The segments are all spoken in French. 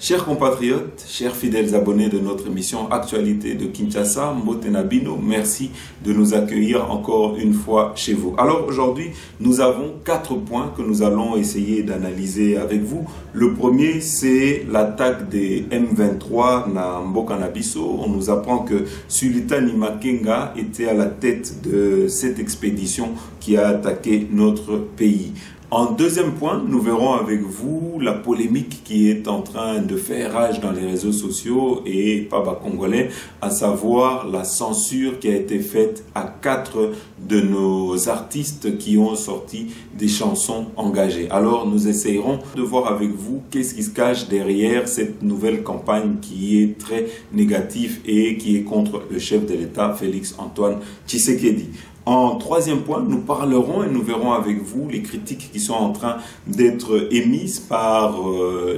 Chers compatriotes, chers fidèles abonnés de notre émission Actualité de Kinshasa, Mbote Nabino, merci de nous accueillir encore une fois chez vous. Alors aujourd'hui, nous avons 4 points que nous allons essayer d'analyser avec vous. Le premier, c'est l'attaque des M23 na Mboka na Biso. On nous apprend que Sultani Makenga était à la tête de cette expédition qui a attaqué notre pays. En deuxième point, nous verrons avec vous la polémique qui est en train de faire rage dans les réseaux sociaux et pas bas congolais, à savoir la censure qui a été faite à 4 de nos artistes qui ont sorti des chansons engagées. Alors nous essayerons de voir avec vous qu'est-ce qui se cache derrière cette nouvelle campagne qui est très négative et qui est contre le chef de l'État, Félix Antoine Tshisekedi. En troisième point, nous parlerons et nous verrons avec vous les critiques qui sont en train d'être émises par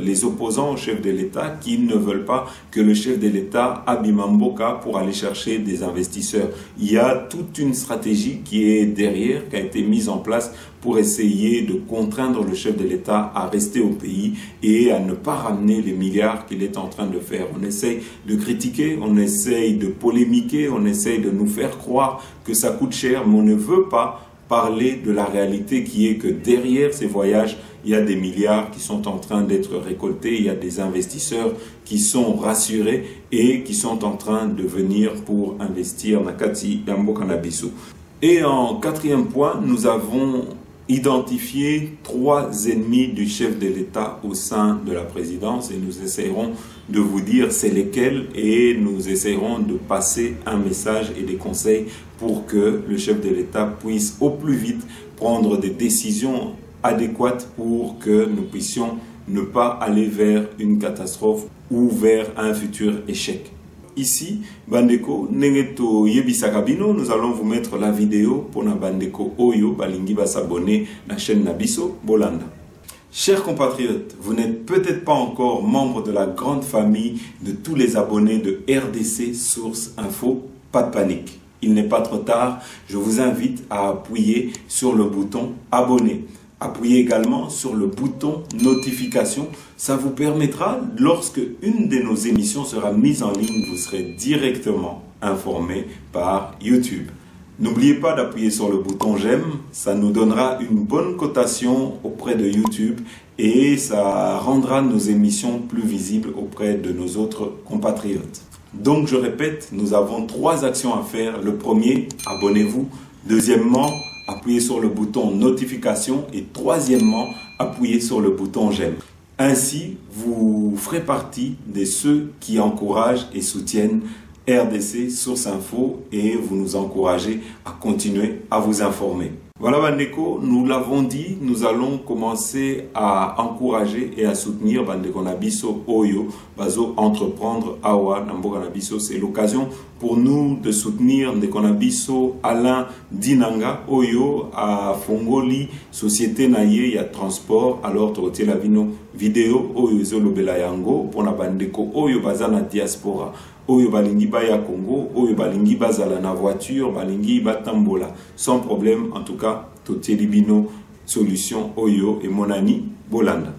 les opposants au chef de l'État qui ne veulent pas que le chef de l'État abîme Mboka pour aller chercher des investisseurs. Il y a toute une stratégie qui est derrière, qui a été mise en place pour essayer de contraindre le chef de l'État à rester au pays et à ne pas ramener les milliards qu'il est en train de faire. On essaye de critiquer, on essaye de polémiquer, on essaye de nous faire croire que ça coûte cher, mais on ne veut pas parler de la réalité qui est que derrière ces voyages, il y a des milliards qui sont en train d'être récoltés, il y a des investisseurs qui sont rassurés et qui sont en train de venir pour investir Nakati Mboka na Biso. Et en quatrième point, nous avons identifié 3 ennemis du chef de l'État au sein de la présidence et nous essayerons de vous dire c'est lesquels et nous essayerons de passer un message et des conseils pour que le chef de l'État puisse au plus vite prendre des décisions adéquates pour que nous puissions ne pas aller vers une catastrophe ou vers un futur échec. Ici, Bandeko, Nengeto Yebisakabino, nous allons vous mettre la vidéo pour na Bandeko Oyo, Balingi va s'abonner à la chaîne Nabiso, Bolanda. Chers compatriotes, vous n'êtes peut-être pas encore membre de la grande famille de tous les abonnés de RDC Source Info, pas de panique. Il n'est pas trop tard, je vous invite à appuyer sur le bouton abonner. Appuyez également sur le bouton notification. Ça vous permettra, lorsque une de nos émissions sera mise en ligne, vous serez directement informé par YouTube. N'oubliez pas d'appuyer sur le bouton j'aime. Ça nous donnera une bonne cotation auprès de YouTube et ça rendra nos émissions plus visibles auprès de nos autres compatriotes. Donc je répète, nous avons 3 actions à faire. Le premier, abonnez-vous. Deuxièmement, appuyez sur le bouton notification et troisièmement, appuyez sur le bouton j'aime. Ainsi, vous ferez partie de ceux qui encouragent et soutiennent RDC Source Info et vous nous encouragez à continuer à vous informer. Voilà Bandeko, nous l'avons dit, nous allons commencer à encourager et à soutenir Bandeko na Biso Oyo, Bazo entreprendre Awa Mboka na Biso. C'est l'occasion pour nous de soutenir Ndeko na Biso Alain Dinanga Oyo à Fongoli, Société Naye, ya transport. Alors tu la vidéo Oyo Zolobela Yango pour na Bandeko Oyo Bazana diaspora. Oyo balingi baya Congo, oyo balingi bazala na voiture, balingi batambola. Sans problème, en tout cas, totieli bino solution Oyo et Monani Bolanda.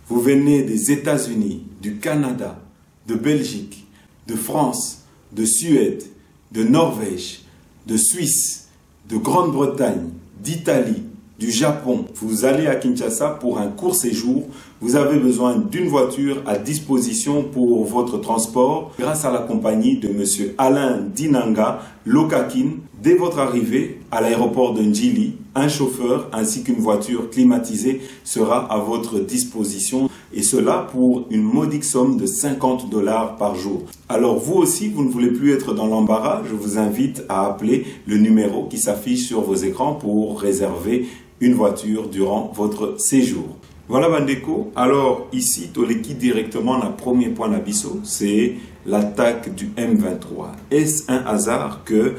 Vous venez des États-Unis, du Canada, de Belgique, de France, de Suède, de Norvège, de Suisse, de Grande-Bretagne, d'Italie, du Japon. Vous allez à Kinshasa pour un court séjour. Vous avez besoin d'une voiture à disposition pour votre transport. Grâce à la compagnie de M. Alain Dinanga, Lokakin, dès votre arrivée à l'aéroport de Njili, un chauffeur ainsi qu'une voiture climatisée sera à votre disposition. Et cela pour une modique somme de 50 $ par jour. Alors vous aussi, vous ne voulez plus être dans l'embarras. Je vous invite à appeler le numéro qui s'affiche sur vos écrans pour réserver une voiture durant votre séjour. Voilà Bandeko, alors ici, Toleki directement, le premier point d'Abisso, c'est l'attaque du M23. Est-ce un hasard que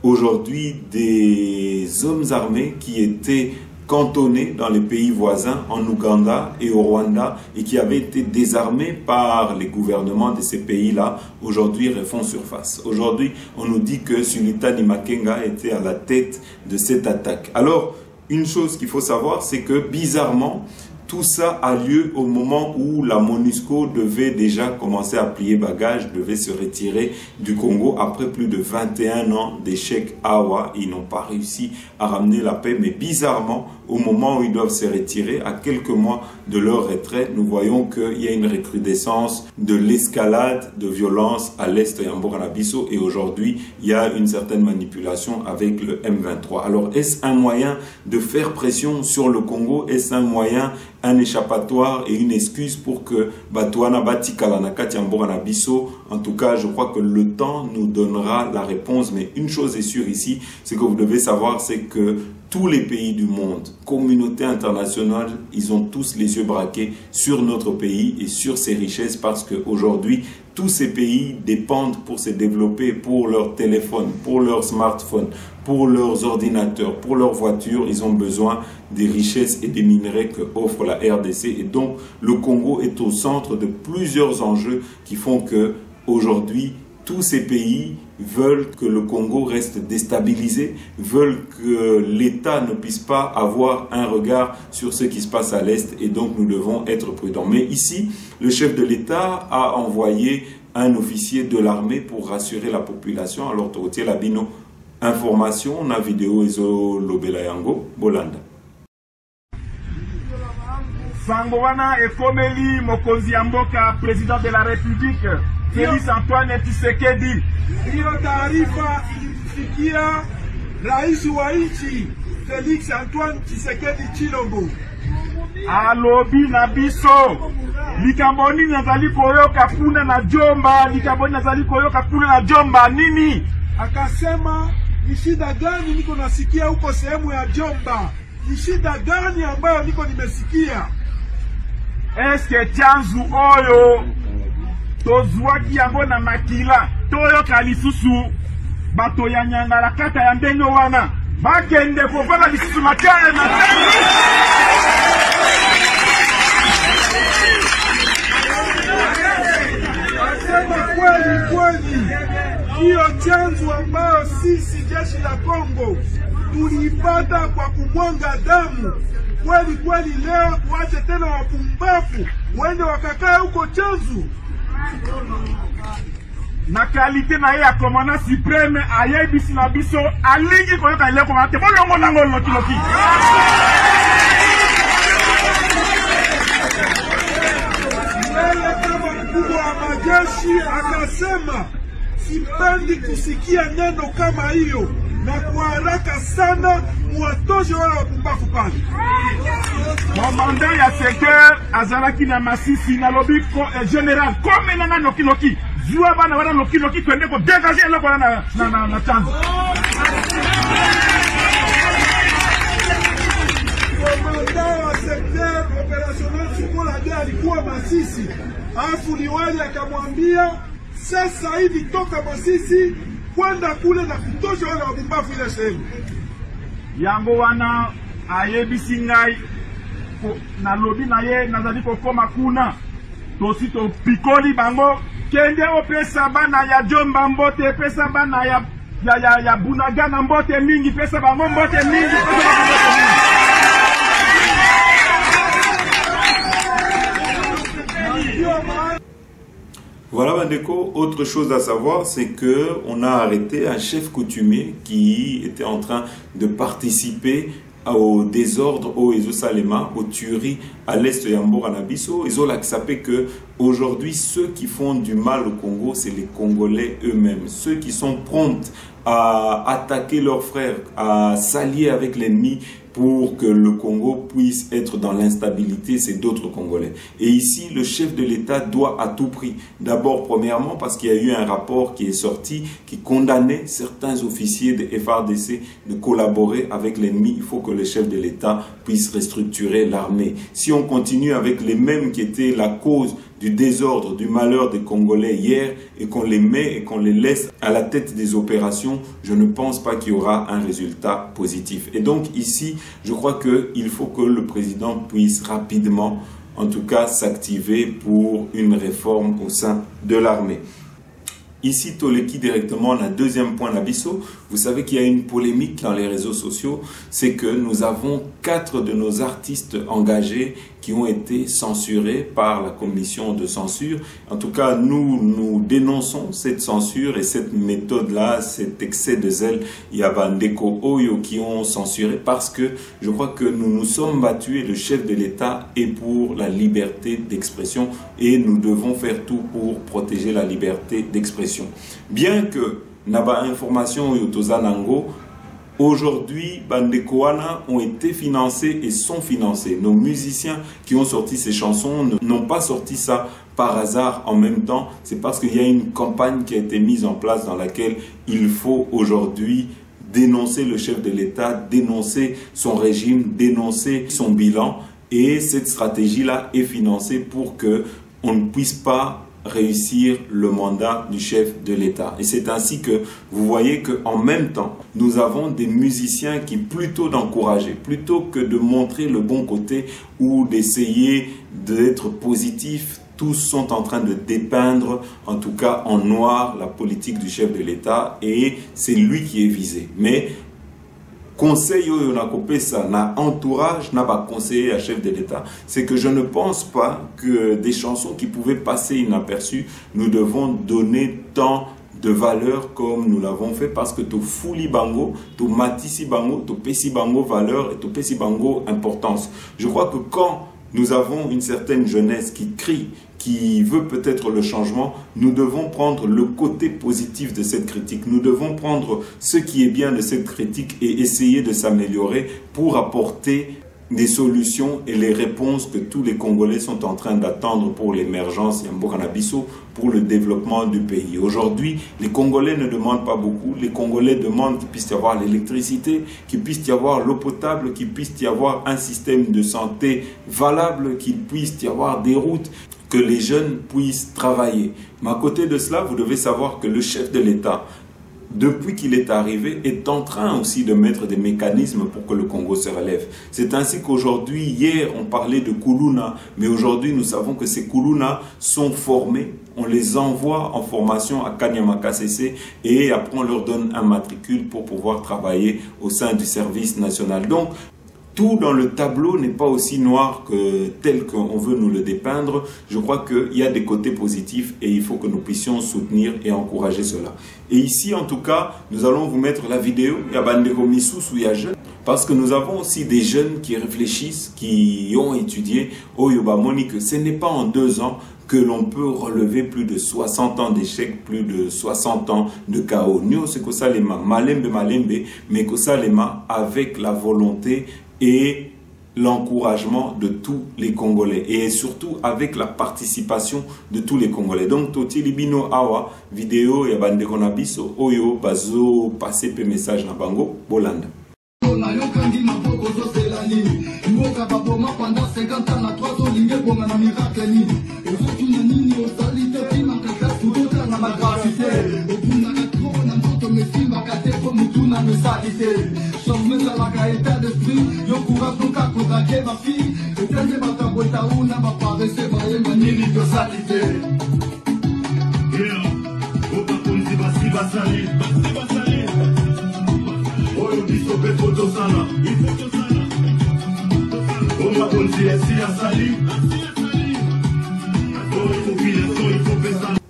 aujourd'hui des hommes armés qui étaient cantonnés dans les pays voisins, en Ouganda et au Rwanda, et qui avaient été désarmés par les gouvernements de ces pays-là, aujourd'hui refont surface. Aujourd'hui, on nous dit que Sultani Makenga était à la tête de cette attaque. Alors, une chose qu'il faut savoir, c'est que bizarrement, Tout ça a lieu au moment où la MONUSCO devait déjà commencer à plier bagages, devait se retirer du Congo après plus de 21 ans d'échec Awa. Ils n'ont pas réussi à ramener la paix, mais bizarrement, au moment où ils doivent se retirer, à quelques mois de leur retraite, nous voyons qu'il y a une recrudescence de l'escalade de violence à l'est de Yambo-Ranabiso et aujourd'hui, il y a une certaine manipulation avec le M23. Alors, est-ce un moyen de faire pression sur le Congo? Est-ce un moyen, un échappatoire et une excuse pour que Batouana Batikalanaka Yambo-Ranabiso? En tout cas, je crois que le temps nous donnera la réponse. Mais une chose est sûre ici, ce que vous devez savoir, c'est que tous les pays du monde, communauté internationale, ils ont tous les yeux braqués sur notre pays et sur ses richesses parce qu'aujourd'hui, tous ces pays dépendent pour se développer, pour leurs téléphones, pour leurs smartphones, pour leurs ordinateurs, pour leurs voitures. Ils ont besoin des richesses et des minerais que offre la RDC. Et donc, le Congo est au centre de plusieurs enjeux qui font que aujourd'hui, tous ces pays veulent que le Congo reste déstabilisé, veulent que l'État ne puisse pas avoir un regard sur ce qui se passe à l'Est et donc nous devons être prudents. Mais ici, le chef de l'État a envoyé un officier de l'armée pour rassurer la population. Alors, Torotier Labino, information, on a vidéo Ezo Lobelayango, Bolanda. Sangowana Ekomeli Mokonzi Mboka, président de la République, Félix Antoine Tshisekedi. Hiyo taarifa ilifikia rais wa nchi Félix Antoine Tshisekedi Tshilombo. Alobi na biso likamboni nazali koyoka kuna na Jomba, likamboni nazali koyoka kuna na Jomba nini? Akasema ni shida gani niko nasikia huko sehemu ya Jomba? Ni shida gani ambayo niko nimesikia? Eske chanzu oyo tozwaki yango na makila toyoka lisusu bato ya Nyangara kata ya ndenge wana bakende kovana lisusu makaya na asema kweli hiyo chanzo ambayo sisi jeshi la Kongo tulipata kwa kumwanga damu. Kweli leo tuache tena wapumbafu wende wakakaa huko chanzo. Na kalite na ya komanda supreme ayebisi na biso alingi koyoka ile komanda bolongo nango lokiloki. Yeye kama mkubwa wa majeshi akasema sipendi kusikia neno kama hiyo na kwa haraka sana muwatoshe wale wapumbafu pale. Komanda ya secteur azalaki na Masisi na lobiko general comme na nokiloki zua bana wana nokiloki twende ko dégager eloko na chanzo. Komanda wa secteur opérationnel Sukola ndio alikuwa Masisi. Afu liwali akamwambia sasa hivi toka Masisi kwenda kule na kutosha wale wapumbafu ile sehemu. Yango wana ayebisi ngai na lobi na ye nazali kokoma kuna tosi to pikoli bango kende opesa bana ya Jomba mbote pesa bana ya Bunagana mbote mingi pesa bango mbote mingi Voilà Bandeko, autre chose à savoir, c'est que on a arrêté un chef coutumier qui était en train de participer au désordre au Ezo Salema, aux tueries à l'est de Yambo-Ranabiso. Ils ont accepté que aujourd'hui ceux qui font du mal au Congo, c'est les Congolais eux-mêmes, ceux qui sont prompts à attaquer leurs frères, à s'allier avec l'ennemi pour que le Congo puisse être dans l'instabilité, c'est d'autres Congolais. Et ici, le chef de l'État doit à tout prix, d'abord, premièrement, parce qu'il y a eu un rapport qui est sorti, qui condamnait certains officiers de FARDC de collaborer avec l'ennemi. Il faut que le chef de l'État puisse restructurer l'armée. Si on continue avec les mêmes qui étaient la cause du désordre, du malheur des Congolais hier, et qu'on les met et qu'on les laisse à la tête des opérations, je ne pense pas qu'il y aura un résultat positif. Et donc ici, je crois qu'il faut que le président puisse rapidement, en tout cas, s'activer pour une réforme au sein de l'armée. Ici, Toleki directement, on a deuxième point d'Abisso. Vous savez qu'il y a une polémique dans les réseaux sociaux, c'est que nous avons 4 de nos artistes engagés qui ont été censurés par la commission de censure. En tout cas, nous dénonçons cette censure et cette méthode-là, cet excès de zèle. Il y a Bandeko Oyo qui ont censuré parce que je crois que nous nous sommes battus et le chef de l'État est pour la liberté d'expression et nous devons faire tout pour protéger la liberté d'expression. Bien que Naba Information Yotoza Nango, aujourd'hui, Bandekoana ont été financés et sont financés. Nos musiciens qui ont sorti ces chansons n'ont pas sorti ça par hasard en même temps. C'est parce qu'il y a une campagne qui a été mise en place dans laquelle il faut aujourd'hui dénoncer le chef de l'État, dénoncer son régime, dénoncer son bilan. Et cette stratégie-là est financée pour qu'on ne puisse pas réussir le mandat du chef de l'État. Et c'est ainsi que vous voyez qu'en même temps, nous avons des musiciens qui, plutôt d'encourager, plutôt que de montrer le bon côté ou d'essayer d'être positifs, tous sont en train de dépeindre, en tout cas en noir, la politique du chef de l'État et c'est lui qui est visé. Mais conseil oyo na kopesa na entourage n'a pas conseillé à chef de l'État, c'est que je ne pense pas que des chansons qui pouvaient passer inaperçues, nous devons donner tant de valeur comme nous l'avons fait parce que tu fouli bango, tu matisi bango, tu pesi bango valeur et tu pesi bango importance. Je crois que quand nous avons une certaine jeunesse qui crie, qui veut peut-être le changement, nous devons prendre le côté positif de cette critique. Nous devons prendre ce qui est bien de cette critique et essayer de s'améliorer pour apporter des solutions et les réponses que tous les Congolais sont en train d'attendre pour l'émergence Yambo-Canabiso, pour le développement du pays. Aujourd'hui, les Congolais ne demandent pas beaucoup. Les Congolais demandent qu'il puisse y avoir l'électricité, qu'il puisse y avoir l'eau potable, qu'il puisse y avoir un système de santé valable, qu'il puisse y avoir des routes, que les jeunes puissent travailler. Mais à côté de cela, vous devez savoir que le chef de l'État, depuis qu'il est arrivé, est en train aussi de mettre des mécanismes pour que le Congo se relève. C'est ainsi qu'aujourd'hui, hier, on parlait de Kuluna, mais aujourd'hui, nous savons que ces Kuluna sont formés. On les envoie en formation à Kanyama-KCC et après, on leur donne un matricule pour pouvoir travailler au sein du service national. Donc, tout dans le tableau n'est pas aussi noir que tel qu'on veut nous le dépeindre. Je crois qu'il y a des côtés positifs et il faut que nous puissions soutenir et encourager cela. Et ici, en tout cas, nous allons vous mettre la vidéo. Il y a Bandeko Missous ou il y a jeunes. Parce que nous avons aussi des jeunes qui réfléchissent, qui ont étudié au Yobamoni, que ce n'est pas en 2 ans que l'on peut relever plus de 60 ans d'échecs, plus de 60 ans de chaos. Nous, c'est que ça les malembe, mais que ça les avec la volonté et l'encouragement de tous les Congolais et surtout avec la participation de tous les Congolais. Donc, Toti Libino Awa, vidéo ya Bandeko na biso, oyo bazo passer pe message na bango, Bolanda. Pendant 50 ans, na 3 ans, l'ingé bon na miracle ni. Et vous qui n'ani au salite, puis ma classe, tout autant na ma gravité. Et puis na trop, na tout me filme, ma caté comme tout na me salite. Changement dans la état d'esprit, yo courage donc à courager ma fille. Et tellement ma taboueta ou na ma paresse, ma yemani de salite. Yeah, au pas comme si va salir, va salir. Oh, yo biso pe photo sana, il photo sana.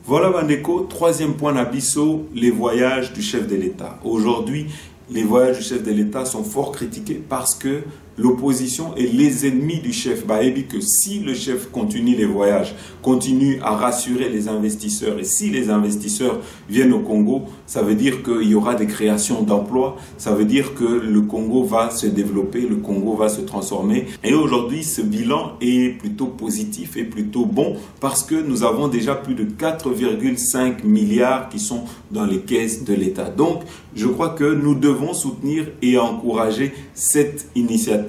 Voilà Bandeko, 3e point d'Abisso, les voyages du chef de l'État. Aujourd'hui, les voyages du chef de l'État sont fort critiqués parce que l'opposition et les ennemis du chef Baebi que si le chef continue les voyages, continue à rassurer les investisseurs et si les investisseurs viennent au Congo, ça veut dire qu'il y aura des créations d'emplois, ça veut dire que le Congo va se développer, le Congo va se transformer. Et aujourd'hui, ce bilan est plutôt positif et plutôt bon parce que nous avons déjà plus de 4,5 milliards qui sont dans les caisses de l'État. Donc, je crois que nous devons soutenir et encourager cette initiative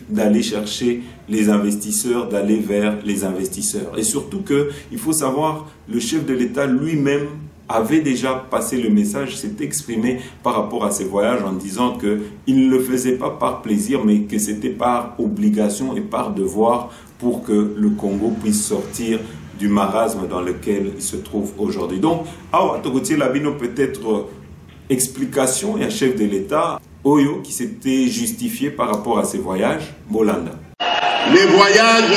d'aller chercher les investisseurs, d'aller vers les investisseurs. Et surtout qu'il faut savoir, le chef de l'État lui-même avait déjà passé le message, s'est exprimé par rapport à ses voyages en disant qu'il ne le faisait pas par plaisir, mais que c'était par obligation et par devoir pour que le Congo puisse sortir du marasme dans lequel il se trouve aujourd'hui. Donc, Togotier Labino, peut-être explication et un chef de l'État, Oyo, qui s'était justifié par rapport à ses voyages, Bolanda. Les voyages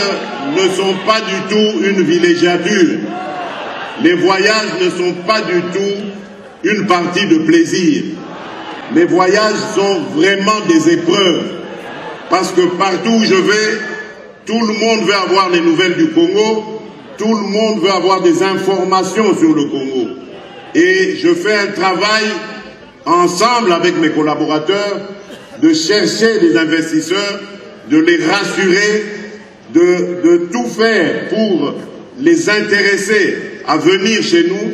ne sont pas du tout une villégiature. Les voyages ne sont pas du tout une partie de plaisir. Les voyages sont vraiment des épreuves. Parce que partout où je vais, tout le monde veut avoir les nouvelles du Congo. Tout le monde veut avoir des informations sur le Congo. Et je fais un travail ensemble avec mes collaborateurs de chercher des investisseurs, de les rassurer, de tout faire pour les intéresser à venir chez nous,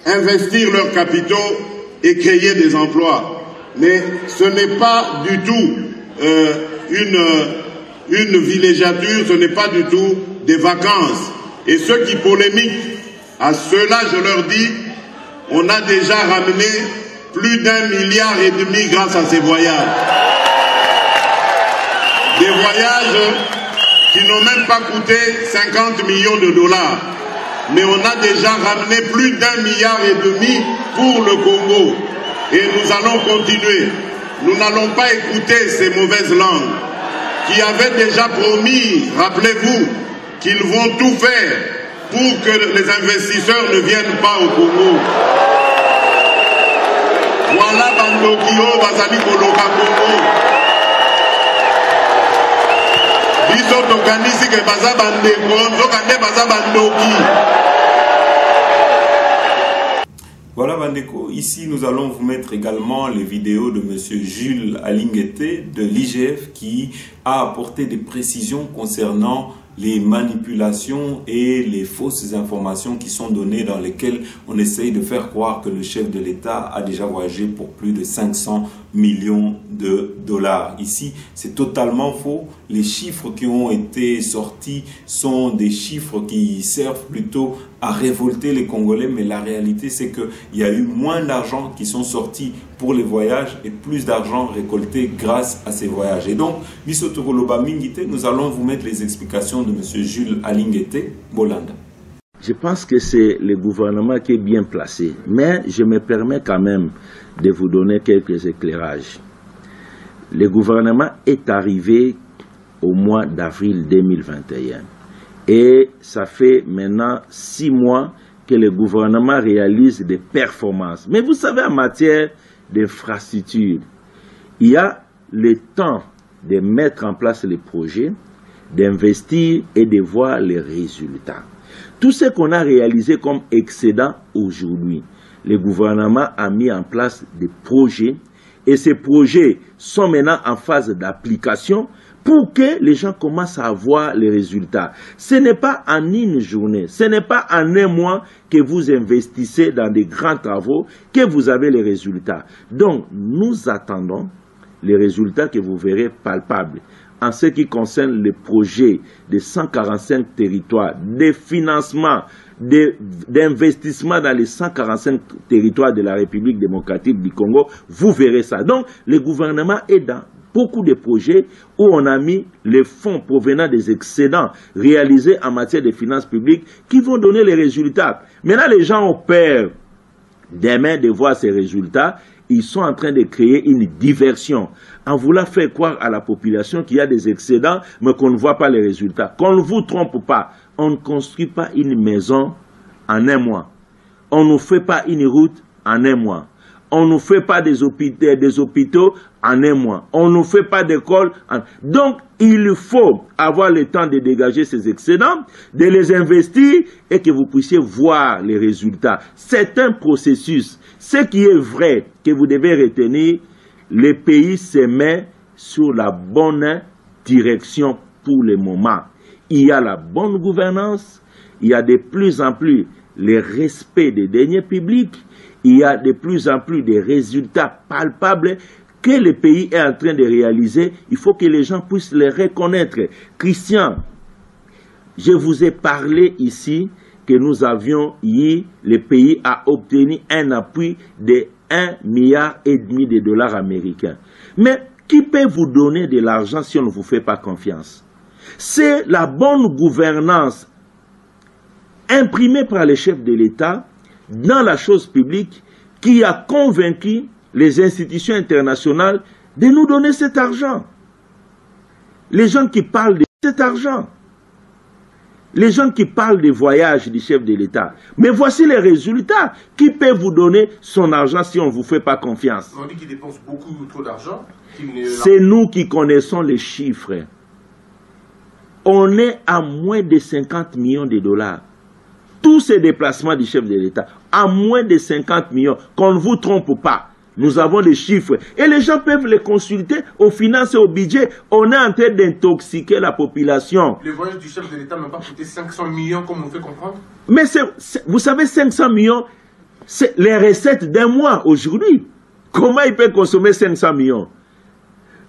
investir leurs capitaux et créer des emplois. Mais ce n'est pas du tout une villégiature, ce n'est pas du tout des vacances. Et ceux qui polémiquent, à ceux-là je leur dis, on a déjà ramené plus d'1,5 milliard grâce à ces voyages. Des voyages qui n'ont même pas coûté 50 millions de dollars. Mais on a déjà ramené plus d'1,5 milliard pour le Congo. Et nous allons continuer. Nous n'allons pas écouter ces mauvaises langues qui avaient déjà promis, rappelez-vous, qu'ils vont tout faire pour que les investisseurs ne viennent pas au Congo. Voilà Bandokio, Bazali Koloka Congo. Biso tokanisi ke baza bandeko, zokande baza bandoki. Voilà Bandeko, ici nous allons vous mettre également les vidéos de M. Jules Alinguete de l'IGF qui a apporté des précisions concernant les manipulations et les fausses informations qui sont données dans lesquelles on essaye de faire croire que le chef de l'État a déjà voyagé pour plus de 500 millions de dollars. Ici, c'est totalement faux. Les chiffres qui ont été sortis sont des chiffres qui servent plutôt à révolter les Congolais, mais la réalité c'est qu'il y a eu moins d'argent qui sont sortis pour les voyages et plus d'argent récolté grâce à ces voyages. Et donc, nous allons vous mettre les explications de M. Jules Alinguete Bolanda. Je pense que c'est le gouvernement qui est bien placé, mais je me permets quand même de vous donner quelques éclairages. Le gouvernement est arrivé au mois d'avril 2021 et ça fait maintenant 6 mois que le gouvernement réalise des performances. Mais vous savez, en matière d'infrastructure, il y a le temps de mettre en place les projets, d'investir et de voir les résultats. Tout ce qu'on a réalisé comme excédent aujourd'hui, le gouvernement a mis en place des projets et ces projets sont maintenant en phase d'application pour que les gens commencent à voir les résultats. Ce n'est pas en une journée, ce n'est pas en un mois que vous investissez dans des grands travaux que vous avez les résultats. Donc, nous attendons les résultats que vous verrez palpables. En ce qui concerne les projets de 145 territoires, des financements, d'investissement dans les 145 territoires de la République démocratique du Congo, vous verrez ça. Donc, le gouvernement est dans beaucoup de projets où on a mis les fonds provenant des excédents réalisés en matière de finances publiques qui vont donner les résultats. Maintenant, les gens ont peur demain de voir ces résultats. Ils sont en train de créer une diversion en voulant faire croire à la population qu'il y a des excédents, mais qu'on ne voit pas les résultats. Qu'on ne vous trompe pas. On ne construit pas une maison en un mois. On ne fait pas une route en un mois. On ne fait pas des hôpitaux en un mois. On ne fait pas d'école. Donc, il faut avoir le temps de dégager ces excédents, de les investir et que vous puissiez voir les résultats. C'est un processus. Ce qui est vrai, que vous devez retenir, le pays se met sur la bonne direction pour le moment. Il y a la bonne gouvernance, il y a de plus en plus le respect des deniers publics, il y a de plus en plus de résultats palpables que le pays est en train de réaliser. Il faut que les gens puissent les reconnaître. Christian, je vous ai parlé ici que nous avions eu, le pays a obtenu un appui de 1,5 milliard de dollars américains. Mais qui peut vous donner de l'argent si on ne vous fait pas confiance? C'est la bonne gouvernance imprimé par les chefs de l'État dans la chose publique qui a convaincu les institutions internationales de nous donner cet argent. Les gens qui parlent de cet argent. Les gens qui parlent des voyages du chef de l'État. Mais voici les résultats. Qui peut vous donner son argent si on ne vous fait pas confiance? On dit qu'il dépense beaucoup trop d'argent. C'est nous qui connaissons les chiffres. On est à moins de 50 millions de dollars. Tous ces déplacements du chef de l'État, à moins de 50 millions. Qu'on ne vous trompe pas. Nous avons des chiffres. Et les gens peuvent les consulter aux finances et au budget. On est en train d'intoxiquer la population. Le voyage du chef de l'État n'a pas coûté 500 millions, comme on nous fait comprendre. Mais vous savez, 500 millions, c'est les recettes d'un mois aujourd'hui. Comment il peut consommer 500 millions?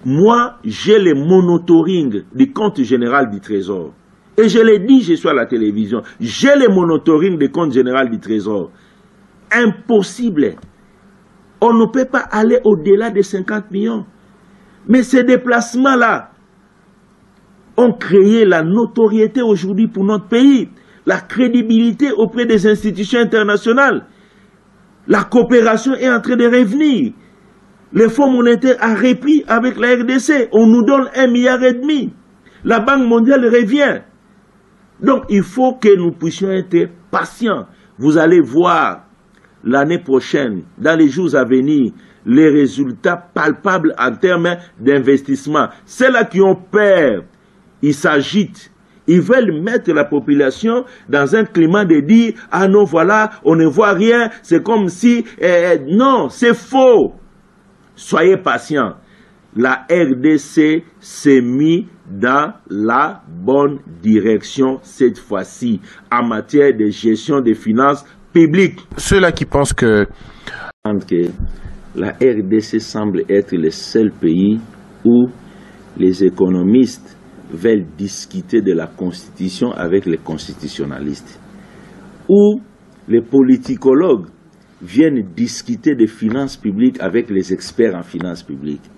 Moi, j'ai le monitoring du compte général du Trésor. Et je l'ai dit, je suis à la télévision. J'ai le monitoring du compte général du Trésor. Impossible. On ne peut pas aller au-delà de 50 millions. Mais ces déplacements-là ont créé la notoriété aujourd'hui pour notre pays, la crédibilité auprès des institutions internationales. La coopération est en train de revenir. Le Fonds monétaire a repris avec la RDC. On nous donne 1,5 milliard. La Banque mondiale revient. Donc il faut que nous puissions être patients. Vous allez voir l'année prochaine, dans les jours à venir, les résultats palpables en termes d'investissement. Ceux-là qui ont peur, ils s'agitent. Ils veulent mettre la population dans un climat de dire « Ah non, voilà, on ne voit rien, c'est comme si... » Non, c'est faux. Soyez patients. La RDC s'est mise dans la bonne direction cette fois-ci en matière de gestion des finances publiques. Ceux-là qui pensent que la RDC semble être le seul pays où les économistes veulent discuter de la Constitution avec les constitutionnalistes, où les politicologues viennent discuter des finances publiques avec les experts en finances publiques,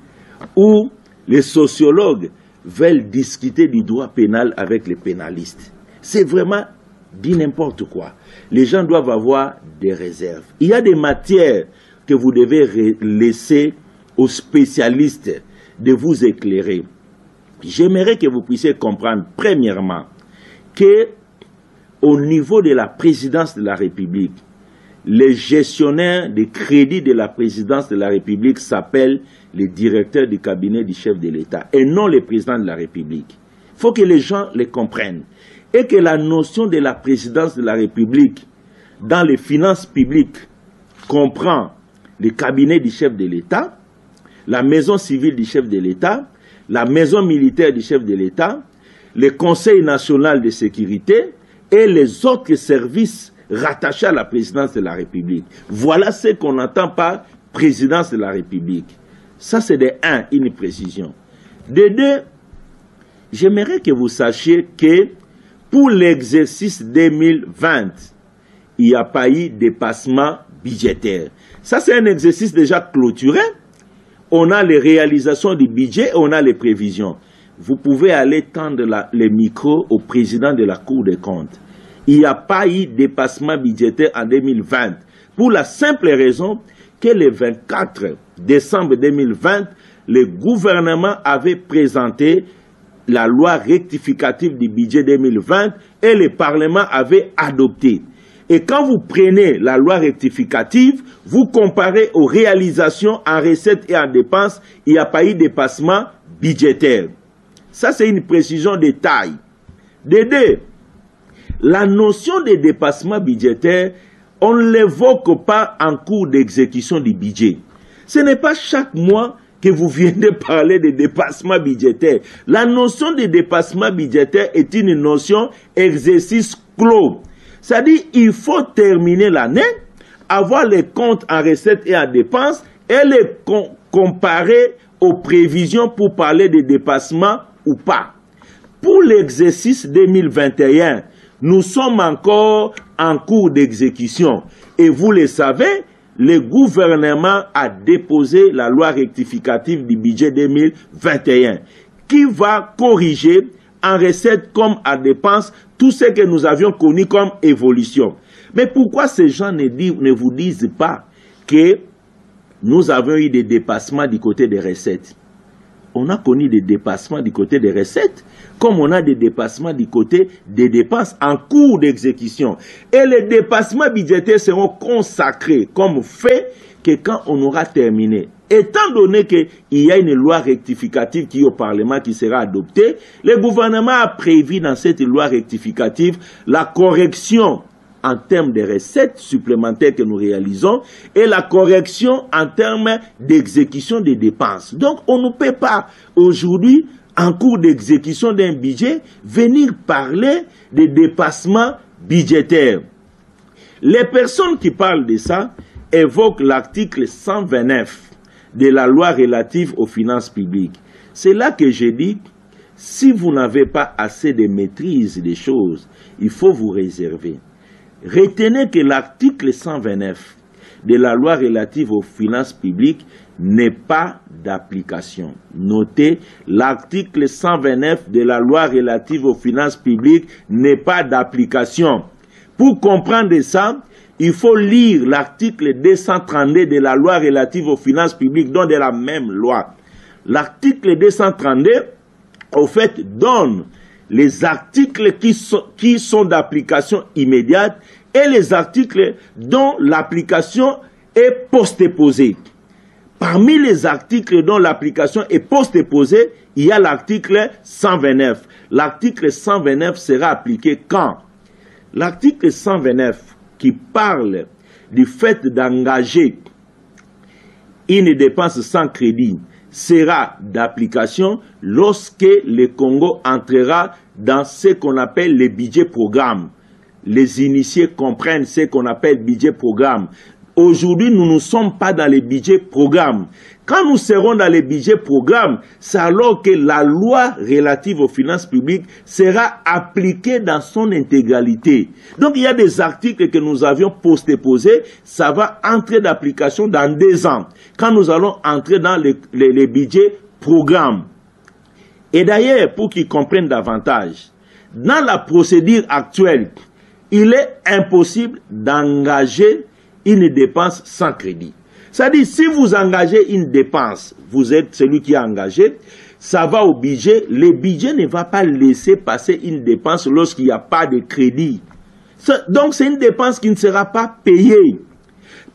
où les sociologues veulent discuter du droit pénal avec les pénalistes. C'est vraiment dit n'importe quoi. Les gens doivent avoir des réserves. Il y a des matières que vous devez laisser aux spécialistes de vous éclairer. J'aimerais que vous puissiez comprendre, premièrement, que au niveau de la présidence de la République, les gestionnaires des crédits de la présidence de la République s'appellent les directeurs du cabinet du chef de l'État et non les présidents de la République. Il faut que les gens les comprennent. Et que la notion de la présidence de la République dans les finances publiques comprend le cabinet du chef de l'État, la maison civile du chef de l'État, la maison militaire du chef de l'État, le Conseil national de sécurité et les autres services rattachés à la présidence de la République. Voilà ce qu'on entend par présidence de la République. Ça, c'est de 1, une précision. De 2, j'aimerais que vous sachiez que pour l'exercice 2020, il n'y a pas eu de dépassement budgétaire. Ça, c'est un exercice déjà clôturé. On a les réalisations du budget et on a les prévisions. Vous pouvez aller tendre les micros au président de la Cour des comptes. Il n'y a pas eu de dépassement budgétaire en 2020. Pour la simple raison que le 24 décembre 2020, le gouvernement avait présenté la loi rectificative du budget 2020 et le Parlement avait adopté. Et quand vous prenez la loi rectificative, vous comparez aux réalisations en recettes et en dépenses, il n'y a pas eu de dépassement budgétaire. Ça, c'est une précision de taille. De 2, la notion de dépassement budgétaire, on ne l'évoque pas en cours d'exécution du budget. Ce n'est pas chaque mois que vous venez de parler de dépassement budgétaire. La notion de dépassement budgétaire est une notion exercice clos. C'est-à-dire qu'il faut terminer l'année, avoir les comptes en recettes et en dépenses et les comparer aux prévisions pour parler de dépassement ou pas. Pour l'exercice 2021, nous sommes encore en cours d'exécution. Et vous le savez, le gouvernement a déposé la loi rectificative du budget 2021 qui va corriger en recettes comme en dépenses tout ce que nous avions connu comme évolution. Mais pourquoi ces gens ne vous disent pas que nous avons eu des dépassements du côté des recettes? On a connu des dépassements du côté des recettes, comme on a des dépassements du côté des dépenses en cours d'exécution. Et les dépassements budgétaires seront consacrés comme fait que quand on aura terminé. Étant donné qu'il y a une loi rectificative qui est au Parlement qui sera adoptée, le gouvernement a prévu dans cette loi rectificative la correction en termes de recettes supplémentaires que nous réalisons et la correction en termes d'exécution des dépenses. Donc, on ne peut pas aujourd'hui, en cours d'exécution d'un budget, venir parler des dépassements budgétaires. Les personnes qui parlent de ça évoquent l'article 129 de la loi relative aux finances publiques. C'est là que je dis, si vous n'avez pas assez de maîtrise des choses, il faut vous réserver. Retenez que l'article 129 de la loi relative aux finances publiques n'est pas d'application. Notez, l'article 129 de la loi relative aux finances publiques n'est pas d'application. Pour comprendre ça, il faut lire l'article 232 de la loi relative aux finances publiques, donc de la même loi. L'article 232, au fait, donne les articles qui sont d'application immédiate et les articles dont l'application est postposée. Parmi les articles dont l'application est postposée, il y a l'article 129. L'article 129 sera appliqué quand? L'article 129 qui parle du fait d'engager une dépense sans crédit sera d'application lorsque le Congo entrera dans ce qu'on appelle les budgets programmes. Les initiés comprennent ce qu'on appelle budget programme. Aujourd'hui, nous ne sommes pas dans les budgets programmes. Quand nous serons dans les budgets programmes, c'est alors que la loi relative aux finances publiques sera appliquée dans son intégralité. Donc, il y a des articles que nous avions postposés, ça va entrer d'application dans 2 ans, quand nous allons entrer dans les budgets programmes. Et d'ailleurs, pour qu'ils comprennent davantage, dans la procédure actuelle, il est impossible d'engager une dépense sans crédit. C'est-à-dire, si vous engagez une dépense, vous êtes celui qui a engagé, ça va au budget, le budget ne va pas laisser passer une dépense lorsqu'il n'y a pas de crédit. Donc, c'est une dépense qui ne sera pas payée.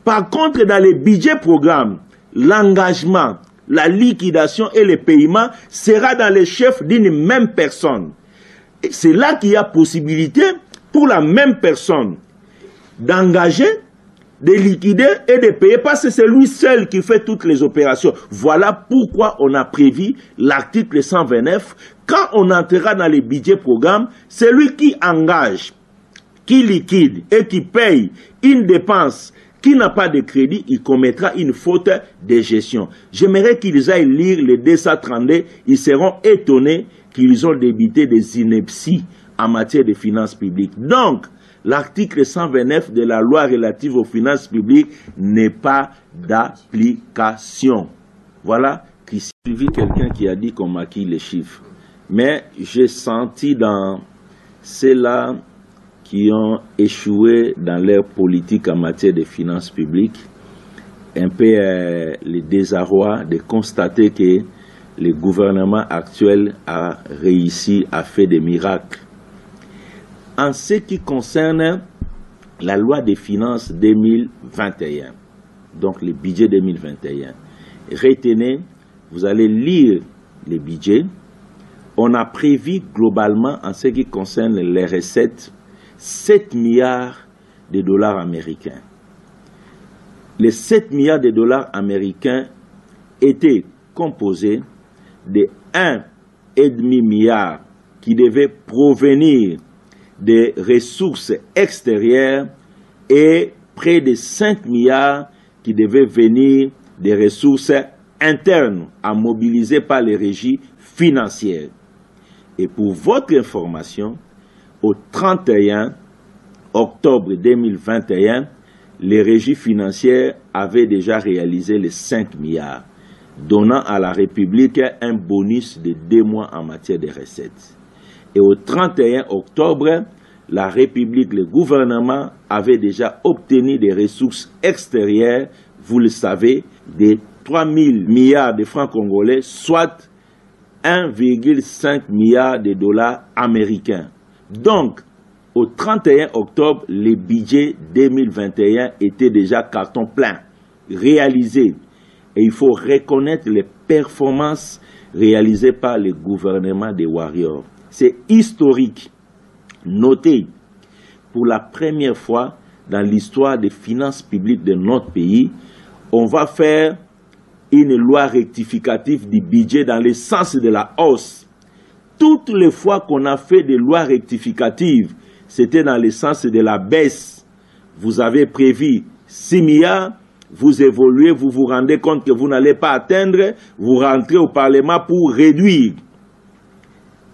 Par contre, dans les budgets programmes, l'engagement, la liquidation et le paiement sera dans les chefs d'une même personne. C'est là qu'il y a possibilité pour la même personne d'engager, de liquider et de payer, parce que c'est lui seul qui fait toutes les opérations. Voilà pourquoi on a prévu l'article 129. Quand on entrera dans les budgets programmes, celui qui engage, qui liquide et qui paye une dépense qui n'a pas de crédit, il commettra une faute de gestion. J'aimerais qu'ils aillent lire les 232, ils seront étonnés qu'ils ont débité des inepties en matière de finances publiques. Donc, l'article 129 de la loi relative aux finances publiques n'est pas d'application. Voilà, qui suivi quelqu'un qui a dit qu'on maquille les chiffres. Mais j'ai senti dans ceux-là qui ont échoué dans leur politique en matière de finances publiques un peu le désarroi de constater que le gouvernement actuel a réussi à faire des miracles. En ce qui concerne la loi des finances 2021, donc le budget 2021, retenez, vous allez lire le budget. On a prévu globalement, en ce qui concerne les recettes, 7 milliards de dollars américains. Les 7 milliards de dollars américains étaient composés de 1,5 milliard qui devaient provenir des ressources extérieures et près de 5 milliards qui devaient venir des ressources internes à mobiliser par les régies financières. Et pour votre information, au 31 octobre 2021, les régies financières avaient déjà réalisé les 5 milliards, donnant à la République un bonus de 2 mois en matière de recettes. Et au 31 octobre, la République, le gouvernement avait déjà obtenu des ressources extérieures, vous le savez, de 3 000 milliards de francs congolais, soit 1,5 milliard de dollars américains. Donc, au 31 octobre, le budget 2021 était déjà carton plein, réalisé. Et il faut reconnaître les performances réalisées par le gouvernement des Warriors. C'est historique. Notez, pour la première fois dans l'histoire des finances publiques de notre pays, on va faire une loi rectificative du budget dans le sens de la hausse. Toutes les fois qu'on a fait des lois rectificatives, c'était dans le sens de la baisse. Vous avez prévu 6 milliards, vous évoluez, vous vous rendez compte que vous n'allez pas atteindre, vous rentrez au Parlement pour réduire.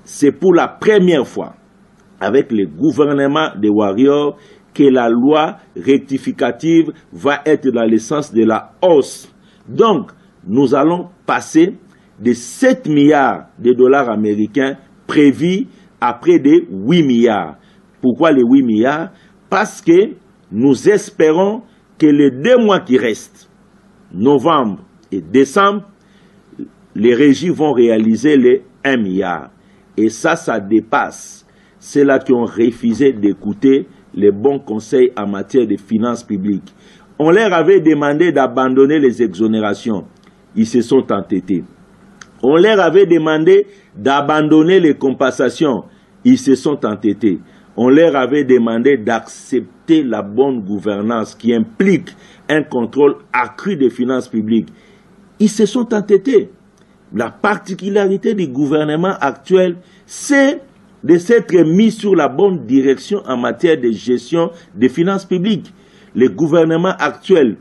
C'est pour la première fois, avec le gouvernement des Warriors, que la loi rectificative va être dans le sens de la hausse. Donc, nous allons passer de 7 milliards de dollars américains prévus à près de 8 milliards. Pourquoi les 8 milliards? Parce que nous espérons que les 2 mois qui restent, novembre et décembre, les régies vont réaliser les 1 milliard. Et ça dépasse ceux-là qui ont refusé d'écouter les bons conseils en matière de finances publiques. On leur avait demandé d'abandonner les exonérations. Ils se sont entêtés. On leur avait demandé d'abandonner les compensations. Ils se sont entêtés. On leur avait demandé d'accepter la bonne gouvernance qui implique un contrôle accru des finances publiques. Ils se sont entêtés. La particularité du gouvernement actuel, c'est de s'être mis sur la bonne direction en matière de gestion des finances publiques. Le gouvernement actuel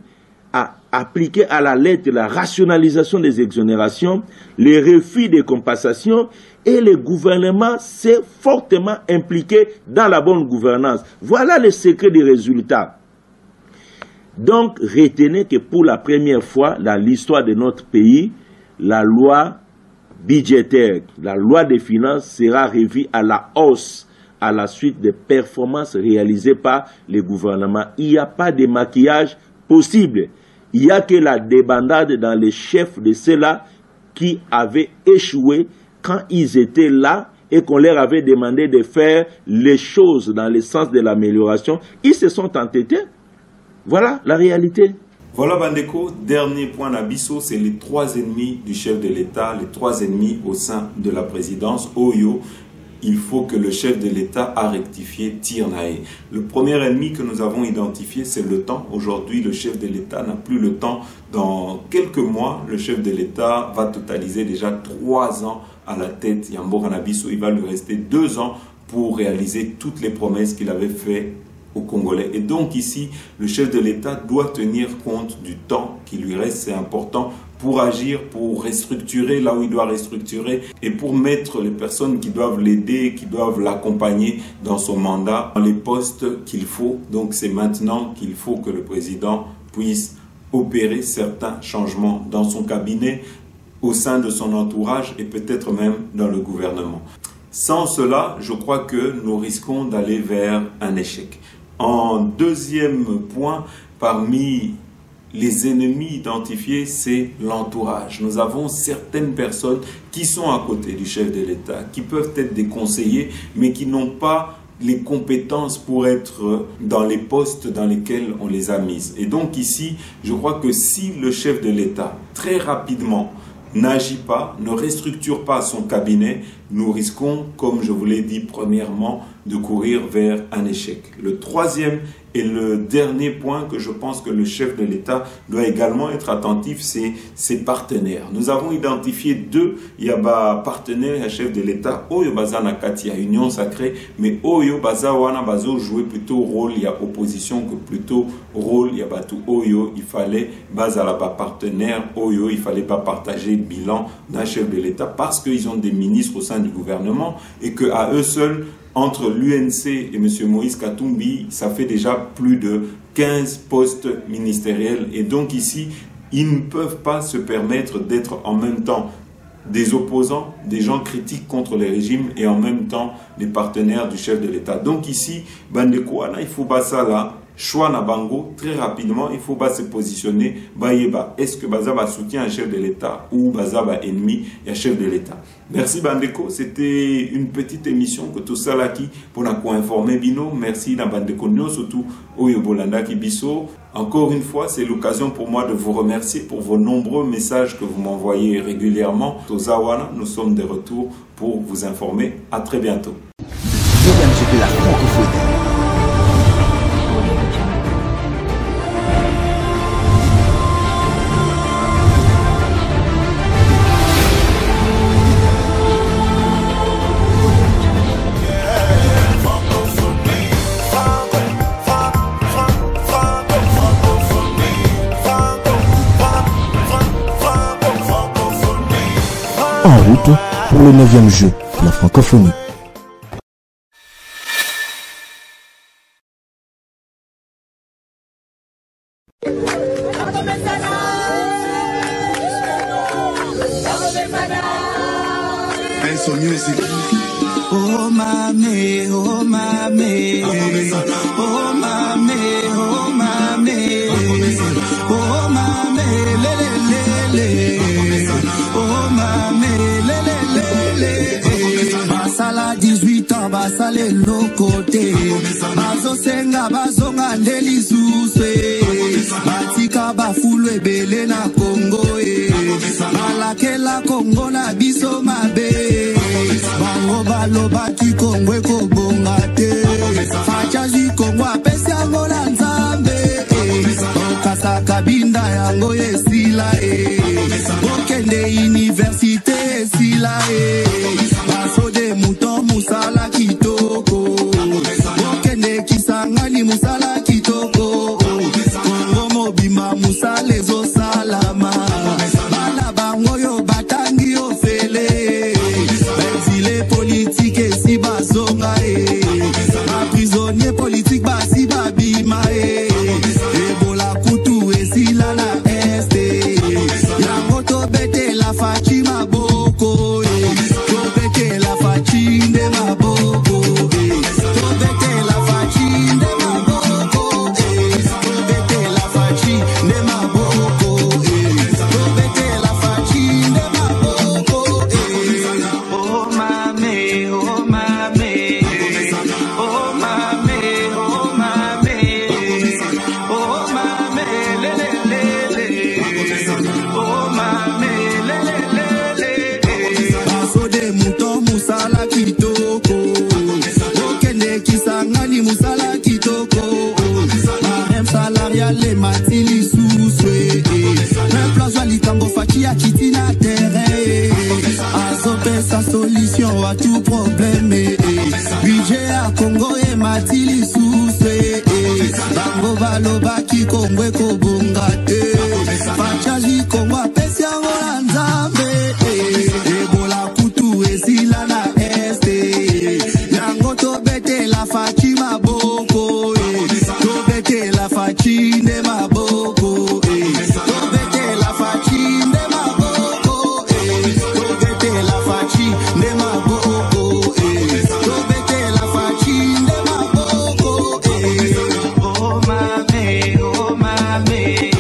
a appliqué à la lettre la rationalisation des exonérations, les refus des compensations, et le gouvernement s'est fortement impliqué dans la bonne gouvernance. Voilà le secret des résultats. Donc, retenez que pour la première fois dans l'histoire de notre pays, la loi budgétaire, la loi des finances sera revue à la hausse à la suite des performances réalisées par le gouvernement. Il n'y a pas de maquillage possible. Il n'y a que la débandade dans les chefs de ceux-là qui avaient échoué quand ils étaient là et qu'on leur avait demandé de faire les choses dans le sens de l'amélioration. Ils se sont entêtés. Voilà la réalité. Voilà Bandeko, dernier point d'Abisso, c'est les 3 ennemis du chef de l'État, les 3 ennemis au sein de la présidence. Oyo, il faut que le chef de l'État a rectifié Tirnae. Le premier ennemi que nous avons identifié, c'est le temps. Aujourd'hui, le chef de l'État n'a plus le temps. Dans quelques mois, le chef de l'État va totaliser déjà 3 ans à la tête. Yambo Abisso, il va lui rester 2 ans pour réaliser toutes les promesses qu'il avait faites aux Congolais. Et donc ici, le chef de l'État doit tenir compte du temps qui lui reste. C'est important pour agir, pour restructurer là où il doit restructurer et pour mettre les personnes qui doivent l'aider, qui doivent l'accompagner dans son mandat, dans les postes qu'il faut. Donc c'est maintenant qu'il faut que le président puisse opérer certains changements dans son cabinet, au sein de son entourage et peut-être même dans le gouvernement. Sans cela, je crois que nous risquons d'aller vers un échec. En deuxième point, parmi les ennemis identifiés, c'est l'entourage. Nous avons certaines personnes qui sont à côté du chef de l'État, qui peuvent être des conseillers, mais qui n'ont pas les compétences pour être dans les postes dans lesquels on les a mises. Et donc ici, je crois que si le chef de l'État, très rapidement, n'agit pas, ne restructure pas son cabinet, nous risquons, comme je vous l'ai dit premièrement, de courir vers un échec. Le troisième et le dernier point que je pense que le chef de l'État doit également être attentif, c'est ses partenaires. Nous avons identifié 2 partenaires et chef de l'État, Oyo Baza Nakati, à Union Sacrée, mais Oyo Baza Wana Bazo jouer plutôt rôle, il y a opposition que plutôt rôle, il y a Batu Oyo, il fallait Baza la partenaire, Oyo, il fallait pas partager le bilan d'un chef de l'État parce qu'ils ont des ministres au sein du gouvernement et qu'à eux seuls, entre l'UNC et M. Moïse Katumbi, ça fait déjà plus de 15 postes ministériels. Et donc ici, ils ne peuvent pas se permettre d'être en même temps des opposants, des gens critiques contre les régimes et en même temps des partenaires du chef de l'État. Donc ici, Bandekouana, il faut pas ça là. Choix na bango, très rapidement, il faut pas se positionner. Est-ce que Baza va soutient un chef de l'État ou Baza va ennemi un chef de l'État? Merci Bandeko, c'était une petite émission que tout ça là qui pour nous informer Bino. Merci na Bandeko Nyo, surtout Oyo Bolanda qui biso. Encore une fois, c'est l'occasion pour moi de vous remercier pour vos nombreux messages que vous m'envoyez régulièrement. Tozawana, nous sommes de retour pour vous informer. À très bientôt. En route pour le 9e jeu, la francophonie. Oh mamé, oh mamé, oh mamé, oh mamé, oh mamé, lé, oh mamé, lé, basala 18 ans, basale lokote, bazo senga, bazonga ndelisuse, batika bafulu ebele na Congo, balakela Congo na biso mabe. Baloba ki Kongo ekobonga te fachazi Kongo apesi yango na Nzambe okasa kabinda yango esila okende université esila basode muto musala kitoko okende Kisangani musala kitoko Kongo mobima musala ezosalama bana bango yo batangi ofele politique et si bazonga prisonnier politique basi babima ebola kutu esila na este yango tobete la fachi maboko tobete la fachi nde maboko tobete la fachi nde maboko tobete la fachi nde maboko tobete la fachi nde maboko oh mamé, oh mamé, oh mamé, oh mamé, oh mamé, lé, oh mamé, lé, baso de mouton musala kitoko, okende Kisangani musala kitoko, marem salarial le matili souswe, même place likambo fachi a kiti na terrain, azope sa solution à tout problème, budget à Congo et matili souswe, bango baloba ki Congo ekobonga te, fachazi Congo apesi yango na Nzambe, ebola kutu esila na este, yango tobete la fachi maboko, tobete la fachi nde maboko, tobete la fachi nde maboko, tobete la fachi nde maboko, tobete la fachi nde maboko, oh mamé, oh mamé.